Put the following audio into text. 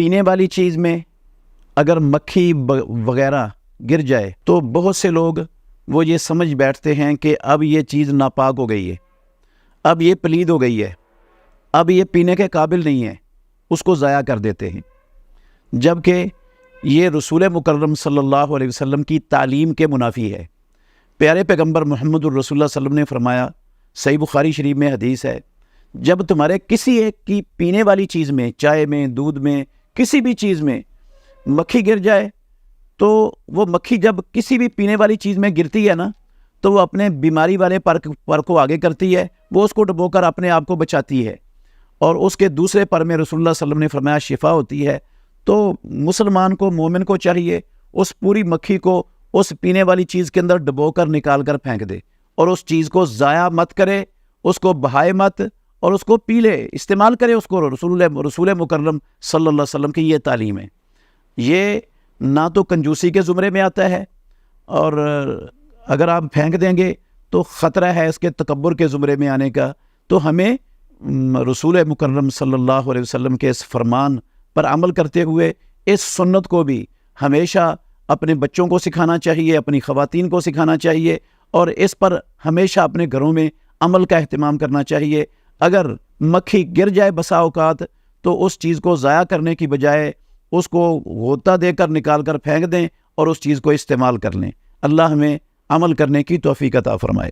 پینے والی چیز میں اگر مکھی وغیرہ گر جائے تو بہت سے لوگ وہ یہ سمجھ بیٹھتے ہیں کہ اب یہ چیز ناپاک ہو گئی ہے، اب یہ پلید ہو گئی ہے، اب یہ پینے کے قابل نہیں ہے، اس کو ضائع کر دیتے ہیں، جبکہ یہ رسول مکرم صلی اللہ علیہ وسلم کی تعلیم کے منافی ہے۔ پیارے پیغمبر محمد الرسول اللہ صلی اللہ علیہ وسلم نے فرمایا، صحیح بخاری شریف میں حدیث ہے، جب تمہارے کسی ایک کی پینے والی چیز میں، چائے میں، دودھ میں، کسی بھی چیز میں مکھی گر جائے تو وہ مکھی جب کسی بھی پینے والی چیز میں گرتی ہے نا تو وہ اپنے بیماری والے پر کو آگے کرتی ہے، وہ اس کو ڈبو کر اپنے آپ کو بچاتی ہے، اور اس کے دوسرے پر میں رسول اللہ صلی اللہ علیہ وسلم نے فرمایا شفا ہوتی ہے۔ تو مسلمان کو، مومن کو چاہیے اس پوری مکھی کو اس پینے والی چیز کے اندر ڈبو کر نکال کر پھینک دے، اور اس چیز کو ضائع مت کرے، اس کو بہائے مت، اور اس کو پی لے، استعمال کرے اس کو۔ رسول مکرم صلی اللہ علیہ وسلم کی یہ تعلیم ہے۔ یہ نہ تو کنجوسی کے زمرے میں آتا ہے، اور اگر آپ پھینک دیں گے تو خطرہ ہے اس کے تکبر کے زمرے میں آنے کا۔ تو ہمیں رسول مکرم صلی اللہ علیہ وسلم کے اس فرمان پر عمل کرتے ہوئے اس سنت کو بھی ہمیشہ اپنے بچوں کو سکھانا چاہیے، اپنی خواتین کو سکھانا چاہیے، اور اس پر ہمیشہ اپنے گھروں میں عمل کا اہتمام کرنا چاہیے۔ اگر مکھی گر جائے بسا اوقات تو اس چیز کو ضائع کرنے کی بجائے اس کو غوطہ دے کر نکال کر پھینک دیں اور اس چیز کو استعمال کر لیں۔ اللہ ہمیں عمل کرنے کی توفیق عطا فرمائے۔